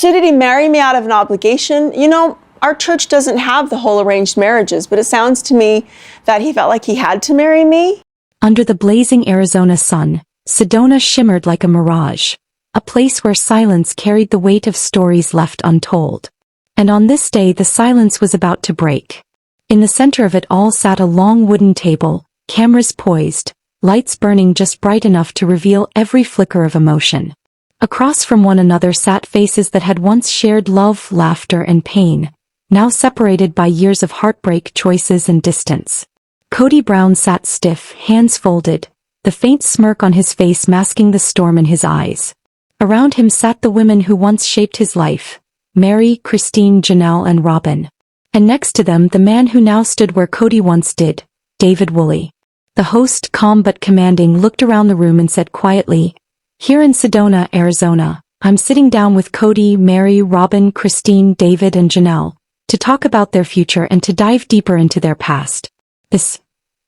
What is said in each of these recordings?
So did he marry me out of an obligation? You know, our church doesn't have the whole arranged marriages, but it sounds to me that he felt like he had to marry me. Under the blazing Arizona sun, Sedona shimmered like a mirage, a place where silence carried the weight of stories left untold. And on this day the silence was about to break. In the center of it all sat a long wooden table, cameras poised, lights burning just bright enough to reveal every flicker of emotion. Across from one another sat faces that had once shared love, laughter, and pain, now separated by years of heartbreak, choices, and distance. Kody Brown sat stiff, hands folded, the faint smirk on his face masking the storm in his eyes. Around him sat the women who once shaped his life, Meri, Christine, Janelle, and Robyn. And next to them the man who now stood where Kody once did, David Woolley. The host, calm but commanding, looked around the room and said quietly, "Here in Sedona, Arizona, I'm sitting down with Kody, Meri, Robyn, Christine, David, and Janelle, to talk about their future and to dive deeper into their past. This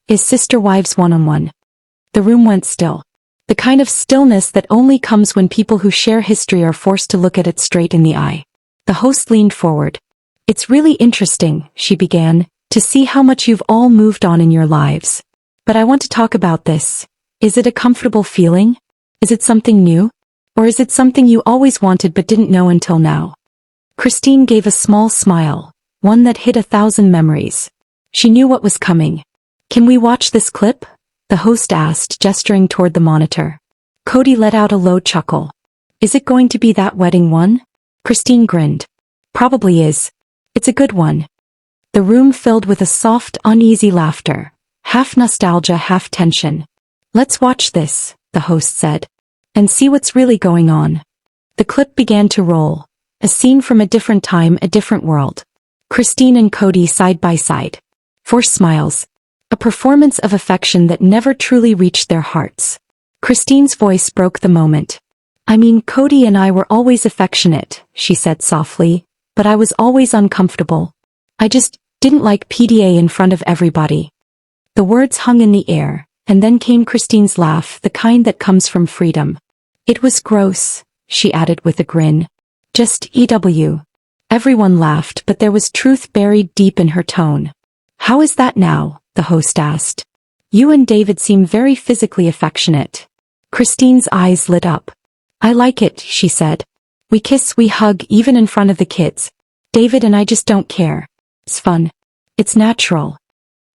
is Sister Wives One-on-One." The room went still. The kind of stillness that only comes when people who share history are forced to look at it straight in the eye. The host leaned forward. "It's really interesting," she began, "to see how much you've all moved on in your lives. But I want to talk about this. Is it a comfortable feeling? Is it something new? Or is it something you always wanted but didn't know until now?" Christine gave a small smile, one that hid 1,000 memories. She knew what was coming. "Can we watch this clip?" the host asked, gesturing toward the monitor. Kody let out a low chuckle. "Is it going to be that wedding one?" Christine grinned. "Probably is. It's a good one." The room filled with a soft, uneasy laughter, half nostalgia, half tension. "Let's watch this," the host said, "and see what's really going on." The clip began to roll, a scene from a different time, a different world. Christine and Kody side by side. Forced smiles. A performance of affection that never truly reached their hearts. Christine's voice broke the moment. "I mean, Kody and I were always affectionate," she said softly, "but I was always uncomfortable. I just didn't like PDA in front of everybody." The words hung in the air, and then came Christine's laugh, the kind that comes from freedom. "It was gross," she added with a grin. "Just EW." Everyone laughed, but there was truth buried deep in her tone. "How is that now?" the host asked. "You and David seem very physically affectionate." Christine's eyes lit up. "I like it," she said. "We kiss, we hug, even in front of the kids. David and I just don't care. It's fun. It's natural."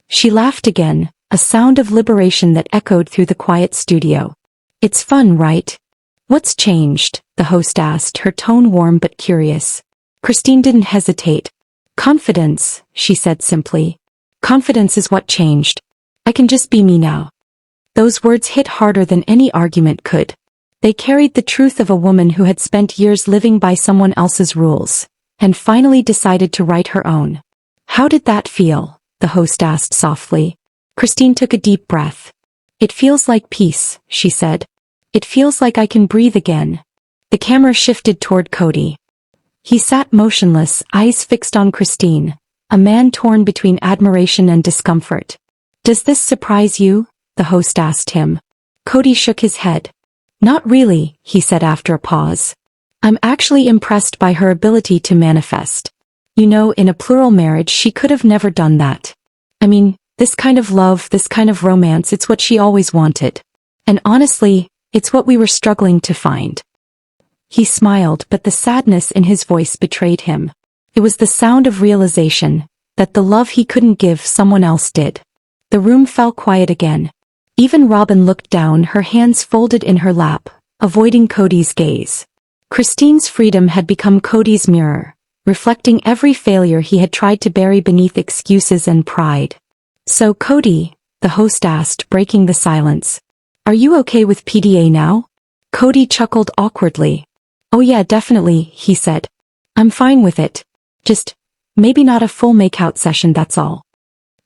She laughed again, a sound of liberation that echoed through the quiet studio. "It's fun, right?" "What's changed?" the host asked, her tone warm but curious. Christine didn't hesitate. "Confidence," she said simply. "Confidence is what changed. I can just be me now." Those words hit harder than any argument could. They carried the truth of a woman who had spent years living by someone else's rules, and finally decided to write her own. "How did that feel?" the host asked softly. Christine took a deep breath. "It feels like peace," she said. "It feels like I can breathe again." The camera shifted toward Kody. He sat motionless, eyes fixed on Christine, a man torn between admiration and discomfort. "Does this surprise you?" the host asked him. Kody shook his head. "Not really," he said after a pause. "I'm actually impressed by her ability to manifest. You know, in a plural marriage she could have never done that. I mean, this kind of love, this kind of romance, it's what she always wanted. And honestly, it's what we were struggling to find." He smiled, but the sadness in his voice betrayed him. It was the sound of realization, that the love he couldn't give, someone else did. The room fell quiet again. Even Robyn looked down, her hands folded in her lap, avoiding Kody's gaze. Christine's freedom had become Kody's mirror, reflecting every failure he had tried to bury beneath excuses and pride. "So Kody," the host asked, breaking the silence, "are you okay with PDA now?" Kody chuckled awkwardly. "Oh yeah, definitely," he said. "I'm fine with it. Just, maybe not a full makeout session, that's all."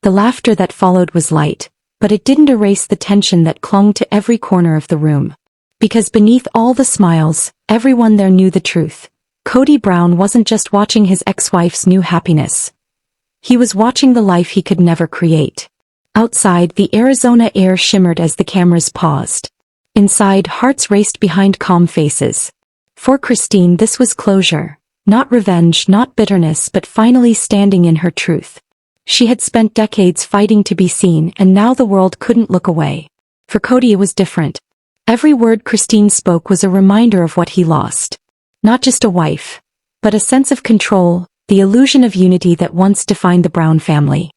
The laughter that followed was light, but it didn't erase the tension that clung to every corner of the room. Because beneath all the smiles, everyone there knew the truth. Kody Brown wasn't just watching his ex-wife's new happiness. He was watching the life he could never create. Outside, the Arizona air shimmered as the cameras paused. Inside, hearts raced behind calm faces. For Christine, this was closure, Not revenge, not bitterness, but finally standing in her truth. She had spent decades fighting to be seen, and now the world couldn't look away. For Kody it was different. Every word Christine spoke was a reminder of what he lost. Not just a wife, but a sense of control, the illusion of unity that once defined the Brown family.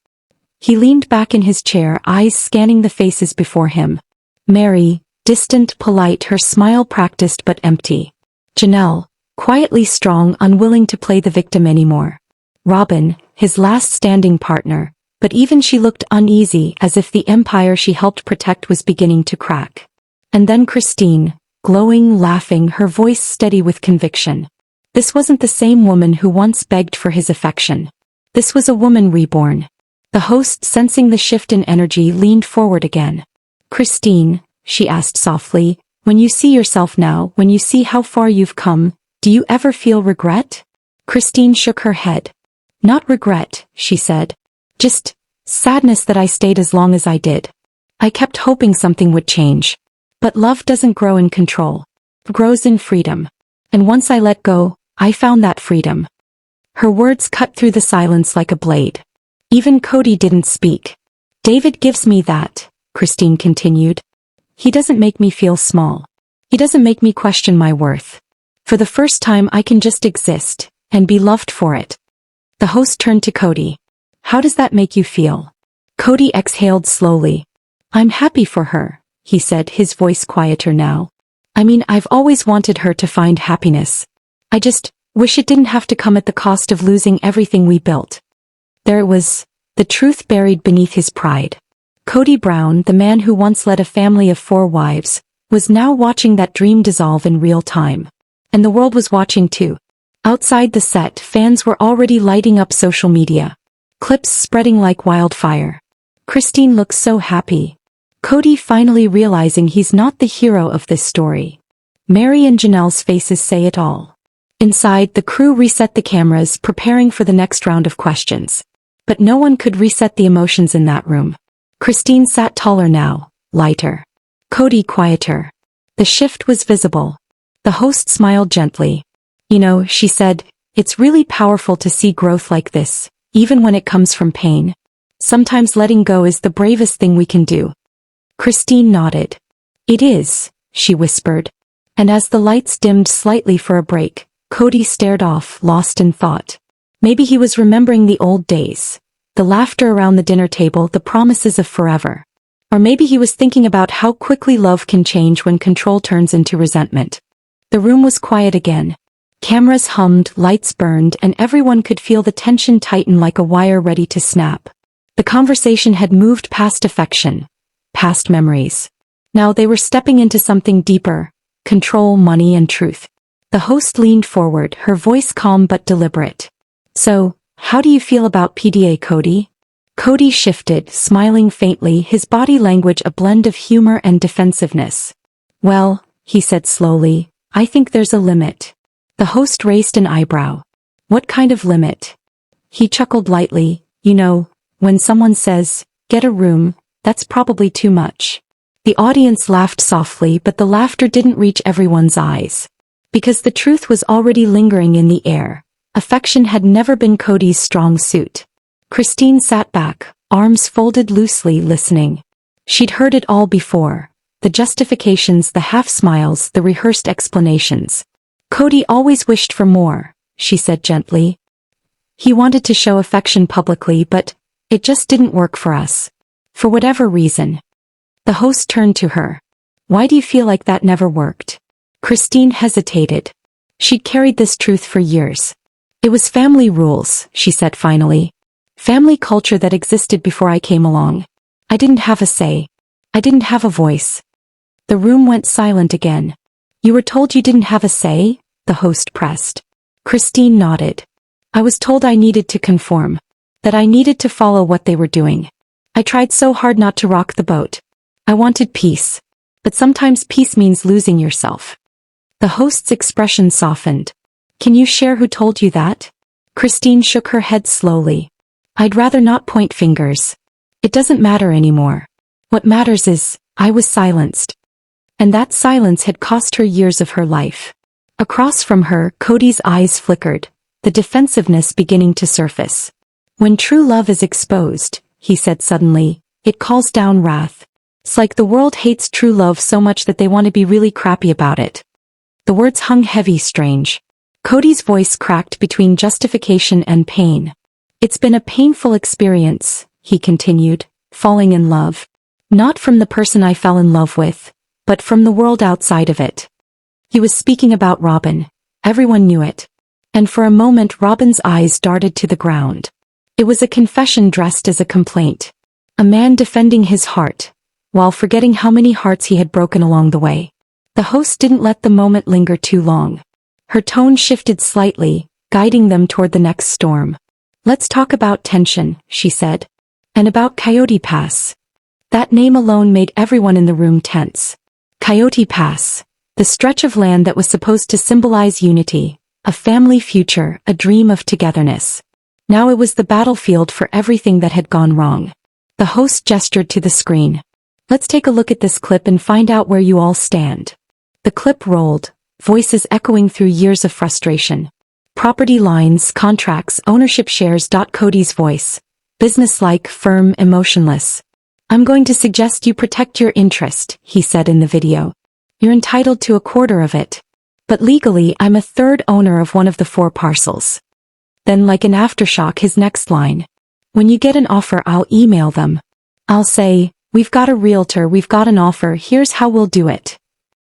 He leaned back in his chair, eyes scanning the faces before him. Meri, distant, polite, her smile practiced but empty. Janelle, quietly strong, unwilling to play the victim anymore. Robyn, his last standing partner, but even she looked uneasy, as if the empire she helped protect was beginning to crack. And then Christine, glowing, laughing, her voice steady with conviction. This wasn't the same woman who once begged for his affection. This was a woman reborn. The host, sensing the shift in energy, leaned forward again. Christine, she asked softly, when you see yourself now, when you see how far you've come, do you ever feel regret? Christine shook her head. Not regret, she said. Just sadness that I stayed as long as I did. I kept hoping something would change. But love doesn't grow in control. It grows in freedom. And once I let go, I found that freedom. Her words cut through the silence like a blade. Even Kody didn't speak. David gives me that, Christine continued. He doesn't make me feel small. He doesn't make me question my worth. For the first time I can just exist, and be loved for it. The host turned to Kody. How does that make you feel? Kody exhaled slowly. I'm happy for her, he said, his voice quieter now. I mean, I've always wanted her to find happiness. I just wish it didn't have to come at the cost of losing everything we built. There it was, the truth buried beneath his pride. Kody Brown, the man who once led a family of 4 wives, was now watching that dream dissolve in real time. And the world was watching too. Outside the set, fans were already lighting up social media. Clips spreading like wildfire. Christine looked so happy. Kody finally realizing he's not the hero of this story. Meri and Janelle's faces say it all. Inside, the crew reset the cameras, preparing for the next round of questions. But no one could reset the emotions in that room. Christine sat taller now, lighter. Kody quieter. The shift was visible. The host smiled gently. You know, she said, it's really powerful to see growth like this, even when it comes from pain. Sometimes letting go is the bravest thing we can do. Christine nodded. It is, she whispered. And as the lights dimmed slightly for a break, Kody stared off, lost in thought. Maybe he was remembering the old days. The laughter around the dinner table, the promises of forever. Or maybe he was thinking about how quickly love can change when control turns into resentment. The room was quiet again. Cameras hummed, lights burned, and everyone could feel the tension tighten like a wire ready to snap. The conversation had moved past affection, past memories. Now they were stepping into something deeper: control, money, and truth. The host leaned forward, her voice calm but deliberate. So, how do you feel about PDA, Kody? Kody shifted, smiling faintly, his body language a blend of humor and defensiveness. Well, he said slowly, I think there's a limit. The host raised an eyebrow. What kind of limit? He chuckled lightly. You know, when someone says, get a room, that's probably too much. The audience laughed softly, but the laughter didn't reach everyone's eyes. Because the truth was already lingering in the air. Affection had never been Kody's strong suit. Christine sat back, arms folded loosely, listening. She'd heard it all before. The justifications, the half-smiles, the rehearsed explanations. Kody always wished for more, she said gently. He wanted to show affection publicly, but it just didn't work for us. For whatever reason. The host turned to her. Why do you feel like that never worked? Christine hesitated. She'd carried this truth for years. It was family rules, she said finally. Family culture that existed before I came along. I didn't have a say. I didn't have a voice. The room went silent again. You were told you didn't have a say? The host pressed. Christine nodded. I was told I needed to conform. That I needed to follow what they were doing. I tried so hard not to rock the boat. I wanted peace. But sometimes peace means losing yourself. The host's expression softened. Can you share who told you that? Christine shook her head slowly. I'd rather not point fingers. It doesn't matter anymore. What matters is, I was silenced. And that silence had cost her years of her life. Across from her, Kody's eyes flickered, the defensiveness beginning to surface. When true love is exposed, he said suddenly, it calls down wrath. It's like the world hates true love so much that they want to be really crappy about it. The words hung heavy, strange. Kody's voice cracked between justification and pain. It's been a painful experience, he continued, falling in love. Not from the person I fell in love with, but from the world outside of it. He was speaking about Robyn. Everyone knew it. And for a moment Robyn's eyes darted to the ground. It was a confession dressed as a complaint. A man defending his heart, while forgetting how many hearts he had broken along the way. The host didn't let the moment linger too long. Her tone shifted slightly, guiding them toward the next storm. Let's talk about tension, she said. And about Kody Pass. That name alone made everyone in the room tense. Kody Pass. The stretch of land that was supposed to symbolize unity, a family future, a dream of togetherness. Now it was the battlefield for everything that had gone wrong. The host gestured to the screen. Let's take a look at this clip and find out where you all stand. The clip rolled, voices echoing through years of frustration. Property lines, contracts, ownership shares. Kody's voice. Businesslike, firm, emotionless. I'm going to suggest you protect your interest, he said in the video. You're entitled to a quarter of it. But legally I'm a third owner of one of the 4 parcels. Then like an aftershock his next line. When you get an offer I'll email them. I'll say, we've got a realtor, we've got an offer, here's how we'll do it.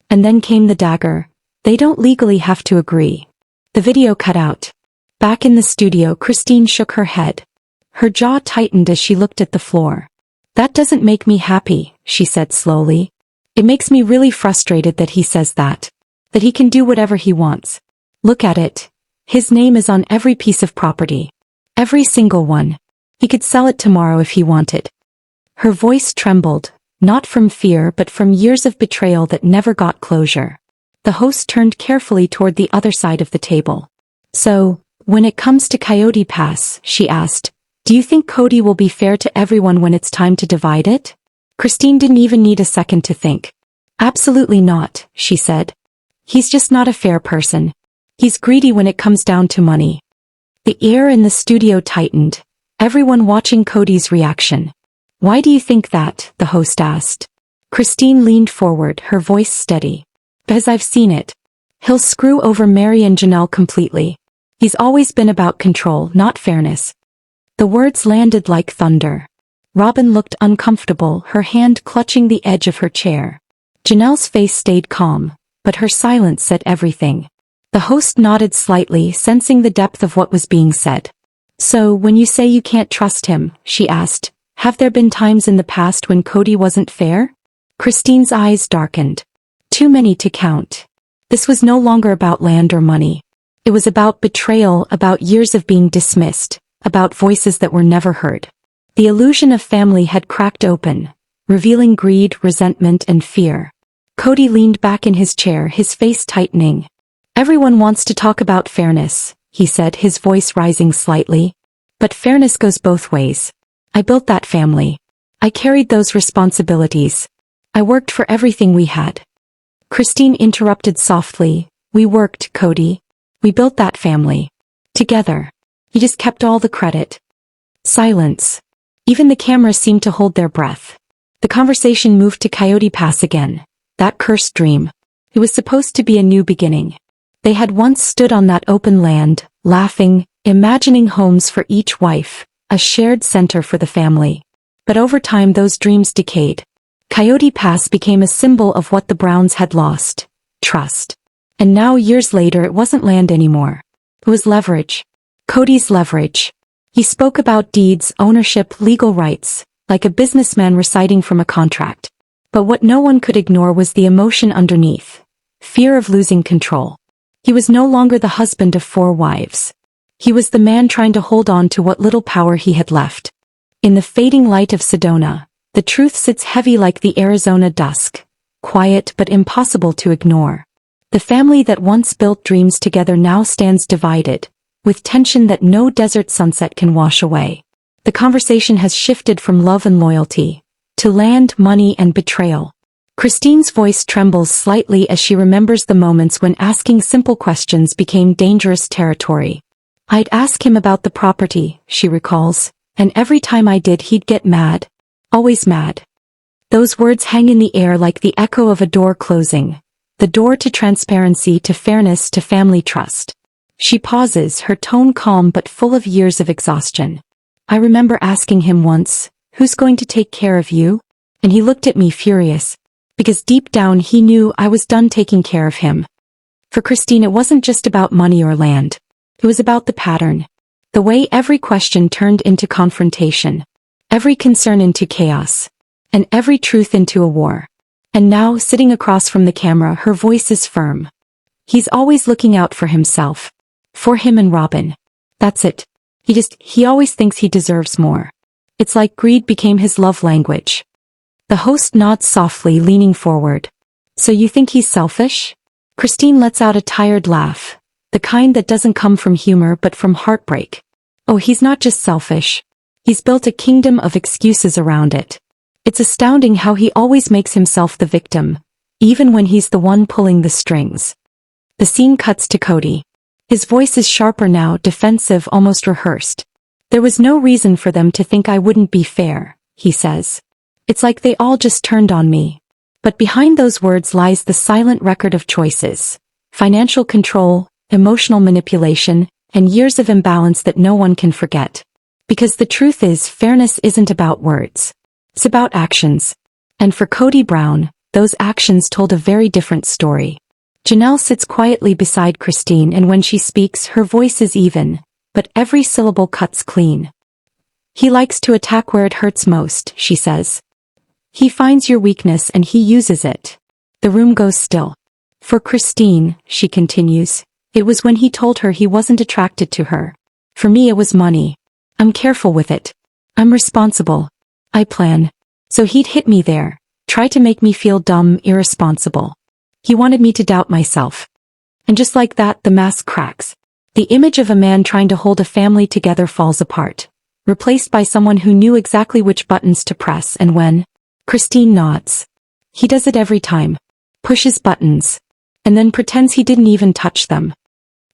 And then came the dagger. They don't legally have to agree. The video cut out. Back in the studio Christine shook her head. Her jaw tightened as she looked at the floor. That doesn't make me happy, she said slowly. It makes me really frustrated that he says that. That he can do whatever he wants. Look at it. His name is on every piece of property. Every single one. He could sell it tomorrow if he wanted. Her voice trembled, not from fear but from years of betrayal that never got closure. The host turned carefully toward the other side of the table. So, when it comes to Kody Pass, she asked, do you think Kody will be fair to everyone when it's time to divide it? Christine didn't even need a second to think. Absolutely not, she said. He's just not a fair person. He's greedy when it comes down to money. The air in the studio tightened, everyone watching Kody's reaction. Why do you think that? The host asked. Christine leaned forward, her voice steady. Because I've seen it. He'll screw over Meri and Janelle completely. He's always been about control, not fairness. The words landed like thunder. Robyn looked uncomfortable, her hand clutching the edge of her chair. Janelle's face stayed calm, but her silence said everything. The host nodded slightly, sensing the depth of what was being said. So, when you say you can't trust him, she asked, have there been times in the past when Kody wasn't fair? Christine's eyes darkened. Too many to count. This was no longer about land or money. It was about betrayal, about years of being dismissed, about voices that were never heard. The illusion of family had cracked open, revealing greed, resentment, and fear. Kody leaned back in his chair, his face tightening. Everyone wants to talk about fairness, he said, his voice rising slightly. But fairness goes both ways. I built that family. I carried those responsibilities. I worked for everything we had. Christine interrupted softly. We worked, Kody. We built that family. Together. You just kept all the credit. Silence. Even the cameras seemed to hold their breath. The conversation moved to Kody Pass again. That cursed dream. It was supposed to be a new beginning. They had once stood on that open land, laughing, imagining homes for each wife, a shared center for the family. But over time those dreams decayed. Kody Pass became a symbol of what the Browns had lost. Trust. And now years later it wasn't land anymore. It was leverage. Kody's leverage. He spoke about deeds, ownership, legal rights, like a businessman reciting from a contract. But what no one could ignore was the emotion underneath. Fear of losing control. He was no longer the husband of 4 wives. He was the man trying to hold on to what little power he had left. In the fading light of Sedona, the truth sits heavy like the Arizona dusk, quiet but impossible to ignore. The family that once built dreams together now stands divided, with tension that no desert sunset can wash away. The conversation has shifted from love and loyalty to land, money, and betrayal. Christine's voice trembles slightly as she remembers the moments when asking simple questions became dangerous territory. I'd ask him about the property, she recalls, and every time I did he'd get mad. Always mad. Those words hang in the air like the echo of a door closing. The door to transparency, to fairness, to family trust. She pauses, her tone calm but full of years of exhaustion. I remember asking him once, "Who's going to take care of you?" And he looked at me furious. Because deep down he knew I was done taking care of him. For Christine, it wasn't just about money or land. It was about the pattern. The way every question turned into confrontation. Every concern into chaos. And every truth into a war. And now, sitting across from the camera, her voice is firm. He's always looking out for himself. For him and Robyn. That's it. He always thinks he deserves more. It's like greed became his love language. The host nods softly, leaning forward. So you think he's selfish? Christine lets out a tired laugh. The kind that doesn't come from humor but from heartbreak. Oh, he's not just selfish. He's built a kingdom of excuses around it. It's astounding how he always makes himself the victim, even when he's the one pulling the strings. The scene cuts to Kody. His voice is sharper now, defensive, almost rehearsed. There was no reason for them to think I wouldn't be fair, he says. It's like they all just turned on me. But behind those words lies the silent record of choices. Financial control, emotional manipulation, and years of imbalance that no one can forget. Because the truth is, fairness isn't about words. It's about actions. And for Kody Brown, those actions told a very different story. Janelle sits quietly beside Christine, and when she speaks, her voice is even, but every syllable cuts clean. He likes to attack where it hurts most, she says. He finds your weakness and he uses it. The room goes still. For Christine, she continues, it was when he told her he wasn't attracted to her. For me it was money. I'm careful with it. I'm responsible. I plan. So he'd hit me there, try to make me feel dumb, irresponsible. He wanted me to doubt myself. And just like that, the mask cracks. The image of a man trying to hold a family together falls apart, replaced by someone who knew exactly which buttons to press and when. Christine nods. He does it every time. Pushes buttons. And then pretends he didn't even touch them.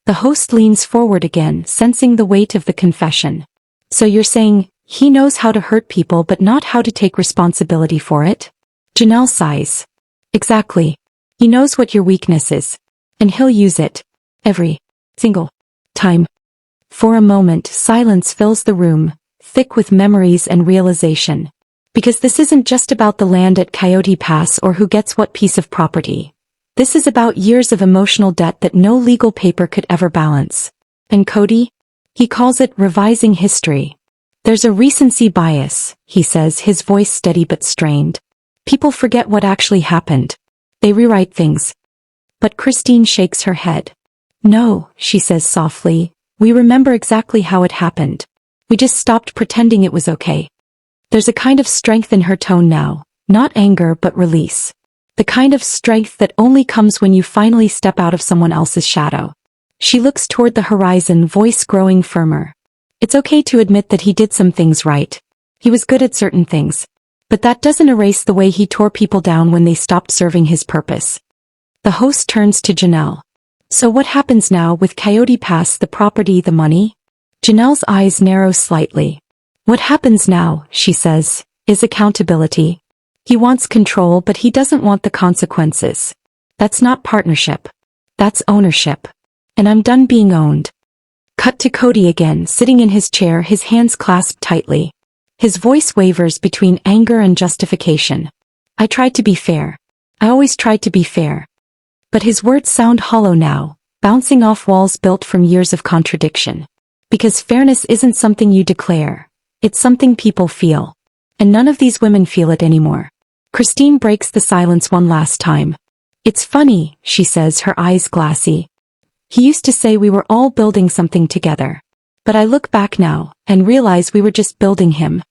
The host leans forward again, sensing the weight of the confession. So you're saying, he knows how to hurt people but not how to take responsibility for it? Janelle sighs. Exactly. He knows what your weakness is. And he'll use it. Every single time. For a moment, silence fills the room, thick with memories and realization. Because this isn't just about the land at Coyote Pass or who gets what piece of property. This is about years of emotional debt that no legal paper could ever balance. And Kody? He calls it revising history. There's a recency bias, he says, his voice steady but strained. People forget what actually happened. They rewrite things. But Christine shakes her head. No, she says softly, we remember exactly how it happened. We just stopped pretending it was okay. There's a kind of strength in her tone now, not anger but release. The kind of strength that only comes when you finally step out of someone else's shadow. She looks toward the horizon, voice growing firmer. It's okay to admit that he did some things right. He was good at certain things. But that doesn't erase the way he tore people down when they stopped serving his purpose. The host turns to Janelle. So what happens now with Coyote Pass, the property, the money? Janelle's eyes narrow slightly. What happens now, she says, is accountability. He wants control but he doesn't want the consequences. That's not partnership. That's ownership. And I'm done being owned. Cut to Kody again, sitting in his chair, his hands clasped tightly. His voice wavers between anger and justification. I tried to be fair. I always tried to be fair. But his words sound hollow now, bouncing off walls built from years of contradiction. Because fairness isn't something you declare. It's something people feel. And none of these women feel it anymore. Christine breaks the silence one last time. It's funny, she says, her eyes glassy. He used to say we were all building something together. But I look back now, and realize we were just building him.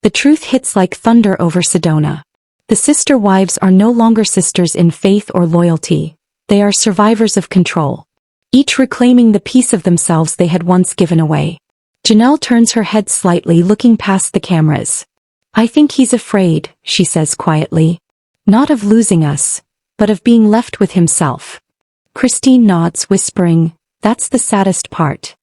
The truth hits like thunder over Sedona. The sister wives are no longer sisters in faith or loyalty. They are survivors of control. Each reclaiming the piece of themselves they had once given away. Janelle turns her head slightly, looking past the cameras. I think he's afraid, she says quietly. Not of losing us, but of being left with himself. Christine nods, whispering, that's the saddest part.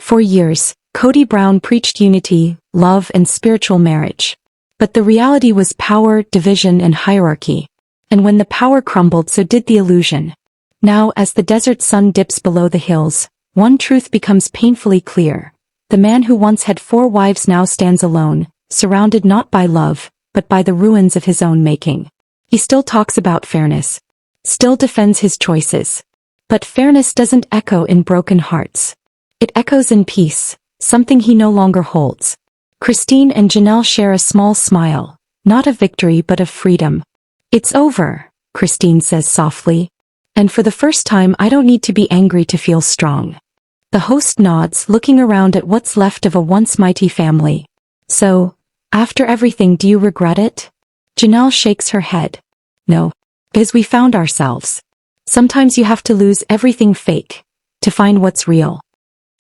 For years, Kody Brown preached unity, love, and spiritual marriage. But the reality was power, division, and hierarchy. And when the power crumbled, so did the illusion. Now, as the desert sun dips below the hills, one truth becomes painfully clear. The man who once had 4 wives now stands alone, surrounded not by love, but by the ruins of his own making. He still talks about fairness. Still defends his choices. But fairness doesn't echo in broken hearts. It echoes in peace, something he no longer holds. Christine and Janelle share a small smile, not of victory but of freedom. "It's over," Christine says softly. "And for the first time I don't need to be angry to feel strong." The host nods, looking around at what's left of a once mighty family. "So, after everything, do you regret it?" Janelle shakes her head. "No. Because we found ourselves. Sometimes you have to lose everything fake to find what's real."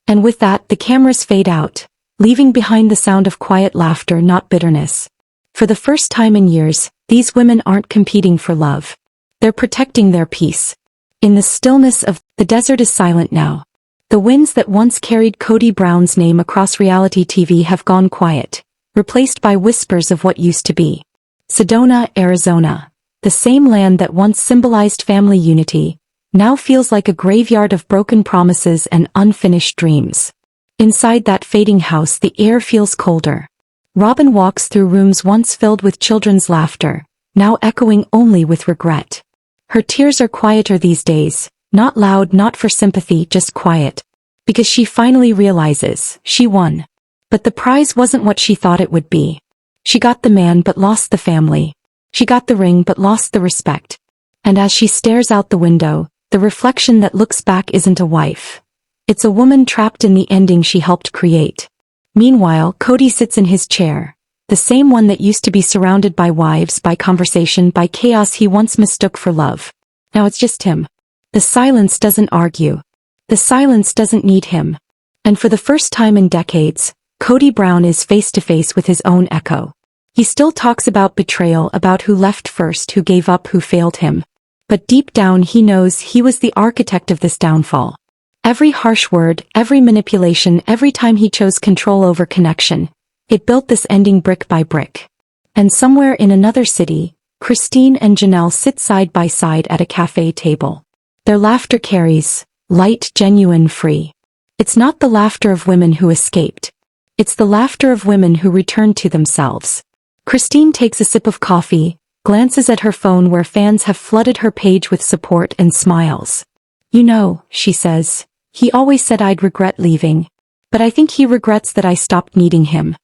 And with that, the cameras fade out, leaving behind the sound of quiet laughter, not bitterness. For the first time in years, these women aren't competing for love. They're protecting their peace. In the stillness of the desert is silent now. The winds that once carried Kody Brown's name across reality TV have gone quiet, replaced by whispers of what used to be. Sedona, Arizona, the same land that once symbolized family unity, now feels like a graveyard of broken promises and unfinished dreams. Inside that fading house, the air feels colder. Robyn walks through rooms once filled with children's laughter, now echoing only with regret. Her tears are quieter these days, not loud, not for sympathy, just quiet. Because she finally realizes she won. But the prize wasn't what she thought it would be. She got the man but lost the family. She got the ring but lost the respect. And as she stares out the window, the reflection that looks back isn't a wife. It's a woman trapped in the ending she helped create. Meanwhile, Kody sits in his chair. The same one that used to be surrounded by wives, by conversation, by chaos he once mistook for love. Now it's just him. The silence doesn't argue. The silence doesn't need him. And for the first time in decades, Kody Brown is face to face with his own echo. He still talks about betrayal, about who left first, who gave up, who failed him. But deep down he knows he was the architect of this downfall. Every harsh word, every manipulation, every time he chose control over connection, it built this ending brick by brick. And somewhere in another city, Christine and Janelle sit side by side at a cafe table. Their laughter carries, light, genuine, free. It's not the laughter of women who escaped. It's the laughter of women who returned to themselves. Christine takes a sip of coffee, glances at her phone where fans have flooded her page with support, and smiles. "You know," she says, "he always said I'd regret leaving. But I think he regrets that I stopped needing him."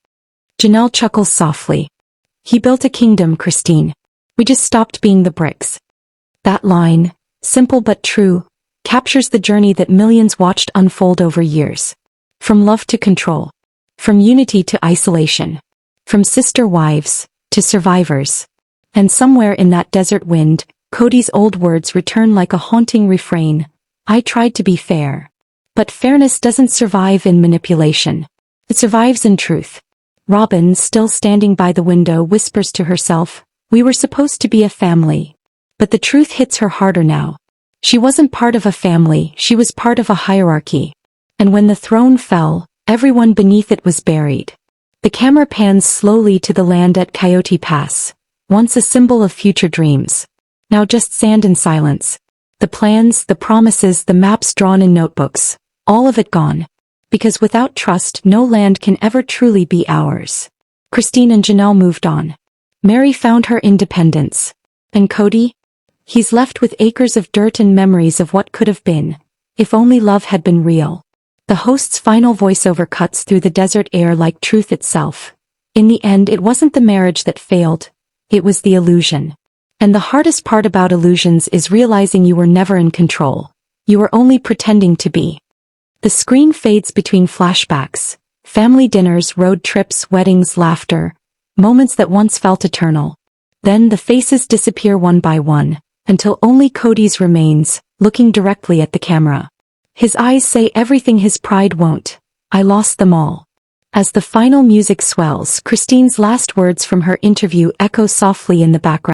Janelle chuckles softly. "He built a kingdom, Christine. We just stopped being the bricks." That line, simple but true, captures the journey that millions watched unfold over years. From love to control. From unity to isolation. From sister wives to survivors. And somewhere in that desert wind, Kody's old words return like a haunting refrain. "I tried to be fair. But fairness doesn't survive in manipulation. It survives in truth." Robyn, still standing by the window, whispers to herself, "We were supposed to be a family." But the truth hits her harder now. She wasn't part of a family, she was part of a hierarchy. And when the throne fell, everyone beneath it was buried. The camera pans slowly to the land at Coyote Pass, once a symbol of future dreams. Now just sand and silence. The plans, the promises, the maps drawn in notebooks, all of it gone. Because without trust, no land can ever truly be ours. Christine and Janelle moved on. Meri found her independence. And Kody? He's left with acres of dirt and memories of what could have been, if only love had been real. The host's final voiceover cuts through the desert air like truth itself. In the end, it wasn't the marriage that failed, it was the illusion. And the hardest part about illusions is realizing you were never in control. You were only pretending to be. The screen fades between flashbacks, family dinners, road trips, weddings, laughter, moments that once felt eternal. Then the faces disappear one by one, until only Kody's remains, looking directly at the camera. His eyes say everything his pride won't. "I lost them all." As the final music swells, Christine's last words from her interview echo softly in the background.